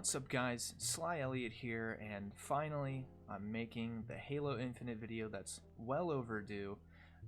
What's up guys, Sly Elliott here, and finally I'm making the Halo Infinite video that's well overdue,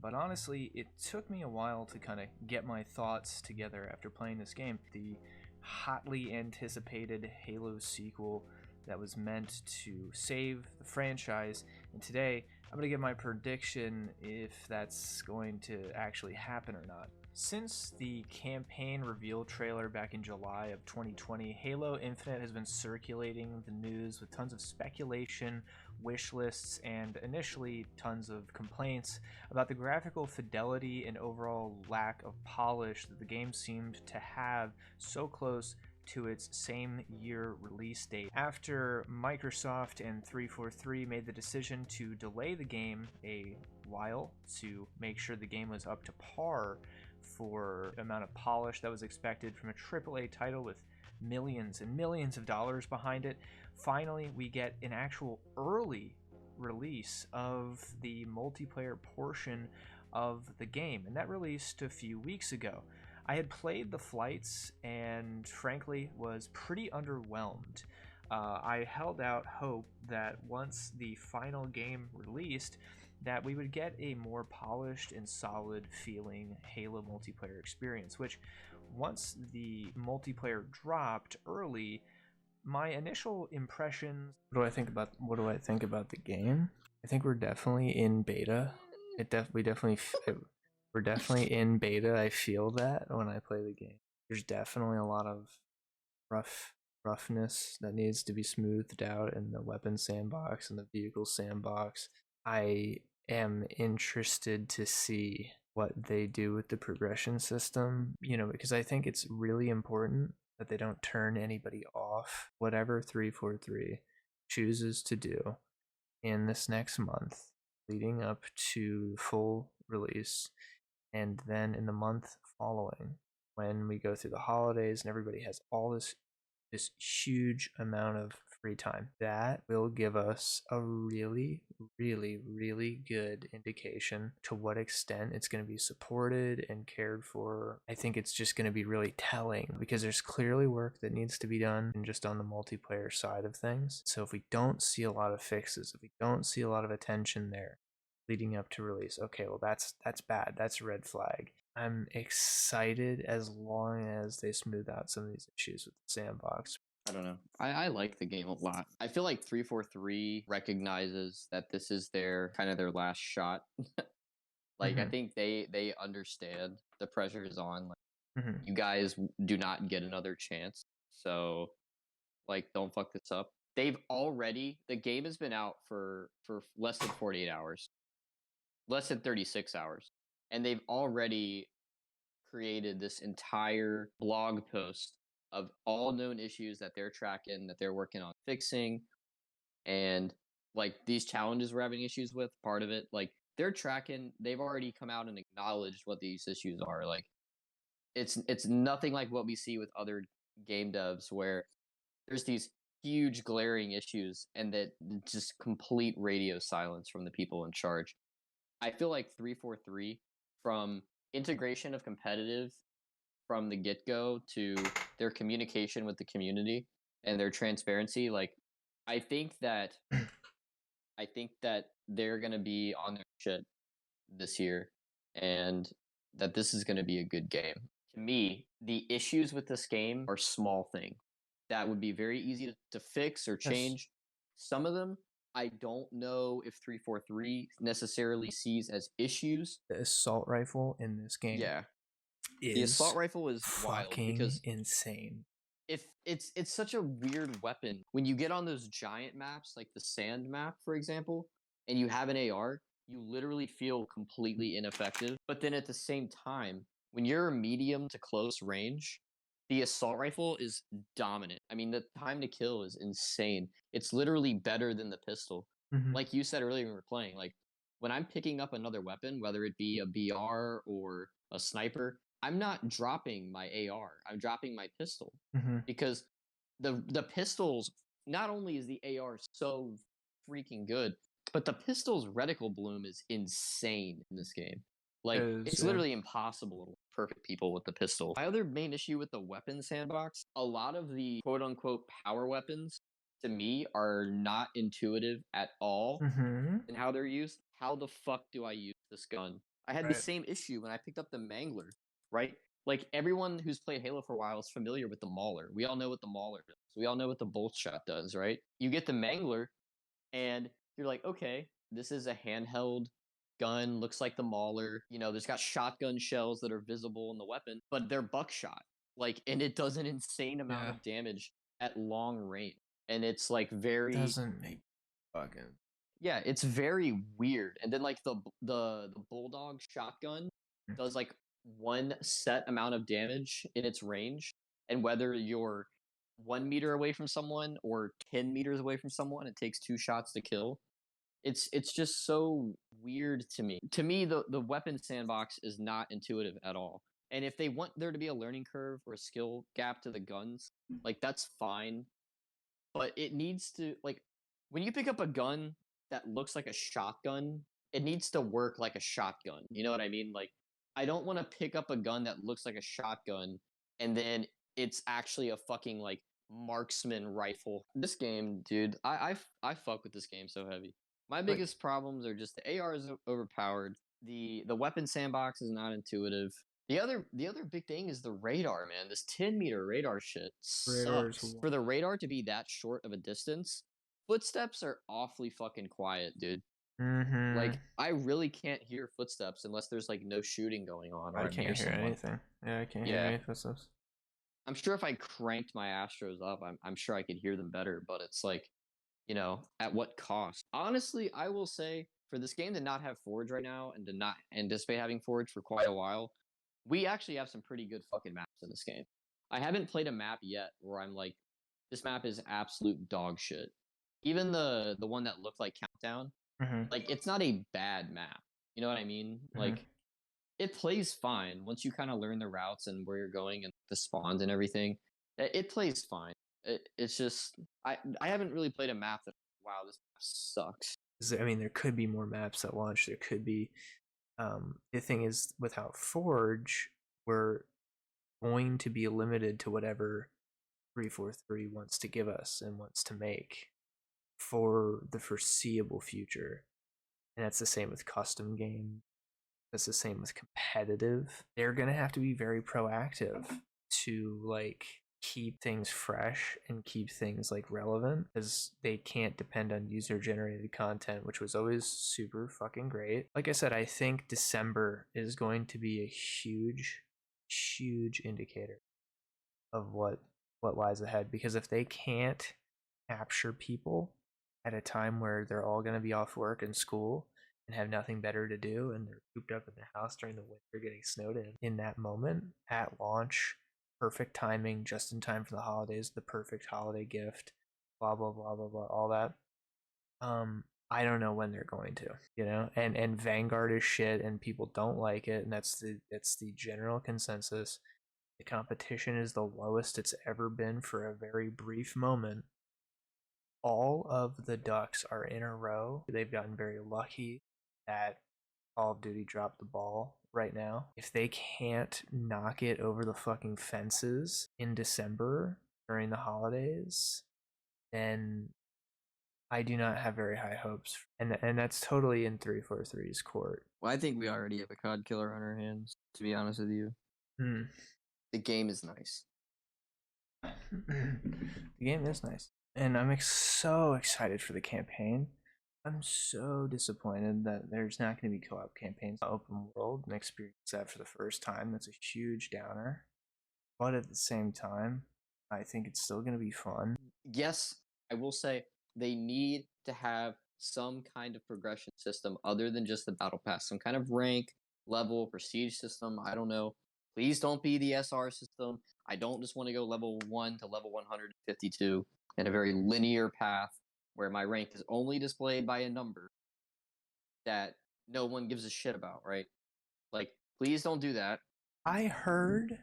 but honestly it took me a while to kind of get my thoughts together after playing this game. The hotly anticipated Halo sequel that was meant to save the franchise, and today I'm going to give my prediction if that's going to actually happen or not. Since the campaign reveal trailer back in July of 2020, Halo Infinite has been circulating the news with tons of speculation, wish lists, and initially tons of complaints about the graphical fidelity and overall lack of polish that the game seemed to have so close to its same year release date. After Microsoft and 343 made the decision to delay the game a while to make sure the game was up to par for the amount of polish that was expected from a AAA title with millions and millions of dollars behind it, finally we get an actual early release of the multiplayer portion of the game, and that released a few weeks ago. I had played the flights and frankly was pretty underwhelmed. I held out hope that once the final game released that we would get a more polished and solid feeling Halo multiplayer experience, which once the multiplayer dropped early, my initial impressions, what do I think about the game? I think we're definitely in beta. We're definitely in beta. I feel that when I play the game. There's definitely a lot of roughness that needs to be smoothed out in the weapon sandbox and the vehicle sandbox. I am interested to see what they do with the progression system, because I think it's really important that they don't turn anybody off. Whatever 343 chooses to do in this next month leading up to full release, and then in the month following when we go through the holidays and everybody has all this huge amount of free time, that will give us a really good indication to what extent it's going to be supported and cared for. I think it's just going to be really telling because there's clearly work that needs to be done and just on the multiplayer side of things. So if we don't see a lot of fixes, if we don't see a lot of attention there leading up to release, okay, well that's bad. That's a red flag. I'm excited as long as they smooth out some of these issues with the sandbox. I don't know. I like the game a lot. I feel like 343 recognizes that this is their last shot. I think they understand the pressure is on. You guys do not get another chance. So don't fuck this up. The game has been out for less than 48 hours. Less than 36 hours. And they've already created this entire blog post of all known issues that they're tracking, that they're working on fixing, and these challenges we're having issues with. Part of it, they're tracking. They've already come out and acknowledged what these issues are. It's nothing like what we see with other game devs where there's these huge glaring issues and that just complete radio silence from the people in charge. I feel like 343, from integration of competitive from the get-go to their communication with the community and their transparency, I think that they're going to be on their shit this year and that this is going to be a good game. To me, the issues with this game are small things that would be very easy to fix or change. Yes. Some of them I don't know if 343 necessarily sees as issues. The assault rifle in this game, the assault rifle is wild because insane. If it's such a weird weapon when you get on those giant maps, like the sand map, for example, and you have an AR, you literally feel completely ineffective. But then at the same time, when you're medium to close range, the assault rifle is dominant. I mean, the time to kill is insane. It's literally better than the pistol. Like you said earlier when we were playing, when I'm picking up another weapon, whether it be a BR or a sniper, I'm not dropping my AR. I'm dropping my pistol because the pistols, not only is the AR so freaking good, but the pistol's reticle bloom is insane in this game. It's literally impossible perfect people with the pistol. My other main issue with the weapon sandbox, a lot of the quote unquote power weapons to me are not intuitive at all Mm-hmm. in how they're used. How the fuck do I use this gun? I had the Right. same issue when I picked up the Mangler, right? Like everyone who's played Halo for a while is familiar with the Mauler. We all know what the Mauler does. We all know what the bolt shot does, right? You get the Mangler and you're like, okay, this is a handheld gun, looks like the Mauler. You know, there's got shotgun shells that are visible in the weapon, but they're buckshot. Like, and it does an insane amount Yeah. of damage at long range. And it's like very Doesn't make fucking. yeah, it's very weird. And then like the Bulldog shotgun does like one set amount of damage in its range, and whether you're 1 meter away from someone or 10 meters away from someone, it takes 2 shots to kill. It's just so weird to me. To me, the weapon sandbox is not intuitive at all. And if they want there to be a learning curve or a skill gap to the guns, like that's fine. But it needs to like when you pick up a gun that looks like a shotgun, it needs to work like a shotgun. You know what I mean? Like I don't want to pick up a gun that looks like a shotgun and then it's actually a fucking like marksman rifle. This game, dude, I fuck with this game so heavy. My biggest problems are just the AR is overpowered. The weapon sandbox is not intuitive. The other big thing is the radar, man. This 10-meter radar shit Raiders. sucks. For the radar to be that short of a distance, footsteps are awfully fucking quiet, dude. Mm-hmm. Like I really can't hear footsteps unless there's like no shooting going on or I I'm near can't hear someone. anything. Yeah, I can't hear Yeah. any footsteps. I'm sure if I cranked my Astros up, I'm sure I could hear them better, but it's like, you know, at what cost? Honestly, I will say for this game to not have Forge right now and to not anticipate having Forge for quite a while, we actually have some pretty good fucking maps in this game. I haven't played a map yet where I'm like, this map is absolute dog shit. Even the one that looked like Countdown, Mm-hmm. like it's not a bad map. You know what I mean? Mhm. Like it plays fine once you kind of learn the routes and where you're going and the spawns and everything. It plays fine. It's just I haven't really played a map that wow this map sucks. I mean, there could be more maps at launch. There could be. The thing is, without Forge, we're going to be limited to whatever 343 wants to give us and wants to make for the foreseeable future. And that's the same with custom games. That's the same with competitive. They're gonna have to be very proactive to like keep things fresh and keep things like relevant, because they can't depend on user generated content, which was always super fucking great. Like I said, I think December is going to be a huge indicator of what lies ahead, because if they can't capture people at a time where they're all going to be off work and school and have nothing better to do, and they're cooped up in the house during the winter getting snowed in that moment at launch, perfect timing, just in time for the holidays, the perfect holiday gift, blah blah blah blah blah, all that. I don't know when they're going to, you know, and Vanguard is shit and people don't like it, and that's the general consensus. The competition is the lowest it's ever been for a very brief moment. All of the ducks are in a row. They've gotten very lucky that Call of Duty dropped the ball right now. If they can't knock it over the fucking fences in December during the holidays, then I do not have very high hopes. And that's totally in 343's court. Well, I think we already have a COD killer on our hands, to be honest with you. The game is nice. The game is nice. And I'm so excited for the campaign. I'm so disappointed that there's not going to be co-op campaigns open world and experience that for the first time. That's a huge downer. But at the same time, I think it's still going to be fun. Yes, I will say they need to have some kind of progression system other than just the battle pass, some kind of rank, level, prestige system. I don't know. Please don't be the SR system. I don't just want to go level 1 to level 152 in a very linear path where my rank is only displayed by a number that no one gives a shit about, right? Like, please don't do that. I heard,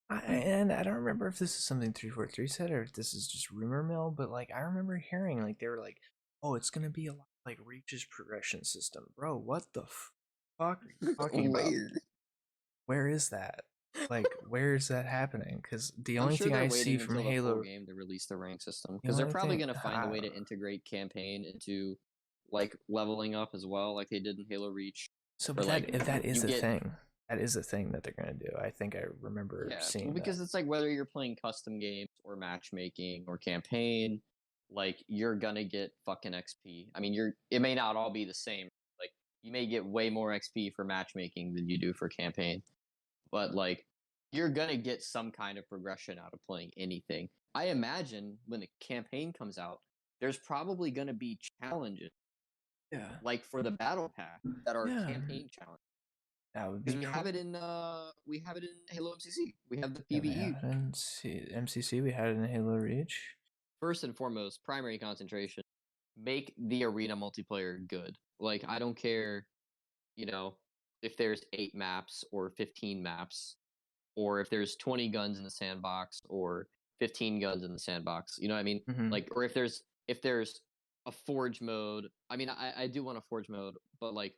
and I don't remember if this is something 343 said or if this is just rumor mill, but like I remember hearing like they were like, "Oh, it's gonna be a lot like Reach's progression system, bro." What the fuck are you talking about? where is that? Like, where is that happening? Because the I'm only sure thing they're I see waiting from until the full Halo, game to release the rank system the because they're only probably thing, going to find a way to integrate campaign into like leveling up as well, like they did in Halo Reach. so Or but like if that is you a get thing, that is a thing that they're gonna do. I think I remember yeah, well, seeing because that. it's like whether you're playing custom games or matchmaking or campaign, like you're gonna get fucking XP. I mean, it may not all be the same. Like you may get way more XP for matchmaking than you do for campaign, but like you're gonna get some kind of progression out of playing anything. I imagine when the campaign comes out, there's probably gonna be challenges Yeah, like for the battle pass that are yeah, campaign challenges. that would be Because we have cool. it in Halo MCC. We have the Yeah, we have PVE. it in MCC. We had it in Halo Reach. First and foremost, primary concentration, make the arena multiplayer good. Like I don't care, you know, if there's 8 maps or 15 maps, or if there's 20 guns in the sandbox or 15 guns in the sandbox. You know what I mean? Mm-hmm. Like, or if there's a forge mode. I mean, I do want a forge mode, but like,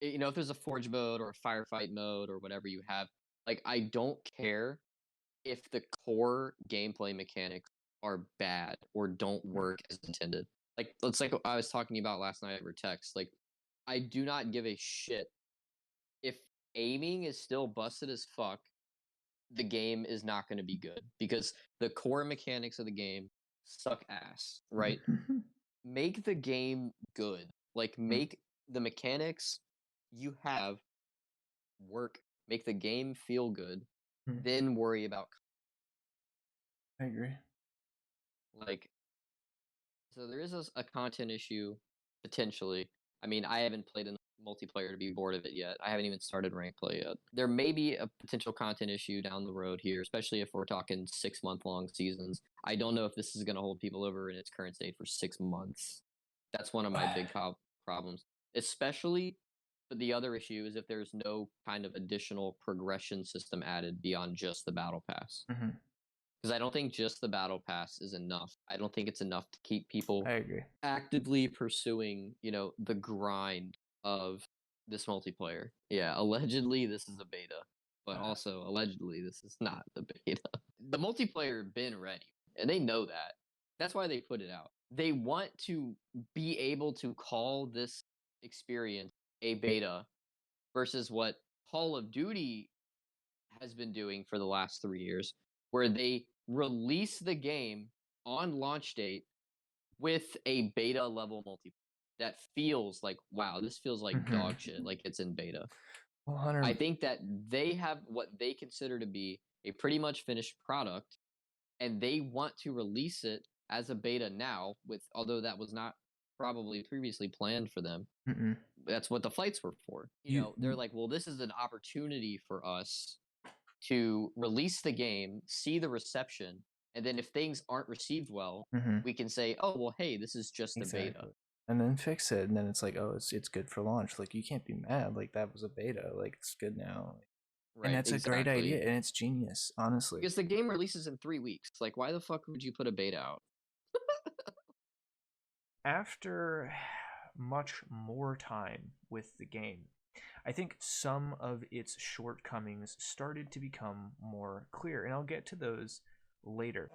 you know, if there's a forge mode or a firefight mode or whatever you have, like, I don't care if the core gameplay mechanics are bad or don't work as intended. Like, let's like I was talking about last night over text. Like, I do not give a shit if aiming is still busted as fuck. The game is not going to be good because the core mechanics of the game suck ass, right? Make the game good. Like, make the mechanics you have work, make the game feel good, then worry about. I agree. Like, so there is a content issue potentially. I mean, I haven't played in multiplayer to be bored of it yet. I haven't even started rank play yet. There may be a potential content issue down the road here, especially if we're talking 6-month long seasons. I don't know if this is going to hold people over in its current state for 6 months. That's one of my big problems. Especially, but the other issue is if there's no kind of additional progression system added beyond just the battle pass. Mm-hmm. Because I don't think just the battle pass is enough. I don't think it's enough to keep people I agree. actively pursuing, you know, the grind of this multiplayer. Yeah, allegedly this is a beta, but also allegedly this is not the beta. The multiplayer been ready, and they know that. That's why they put it out. They want to be able to call this experience a beta versus what Call of Duty has been doing for the last 3 years, where they release the game on launch date with a beta level multiplayer that feels like, wow, this feels like dog shit, like it's in beta. I think that they have what they consider to be a pretty much finished product, and they want to release it as a beta now, with although that was not probably previously planned for them. That's what the flights were for. You know, they're like, well, this is an opportunity for us to release the game, see the reception, and then if things aren't received well, we can say, oh, well, hey, this is just a beta. And then fix it, and then it's like, oh, it's good for launch. Like, you can't be mad. Like, that was a beta. Like, it's good now. Right, and that's a great idea, and it's genius, honestly. Because the game releases in 3 weeks. Like, why the fuck would you put a beta out? After much more time with the game, I think some of its shortcomings started to become more clear, and I'll get to those later.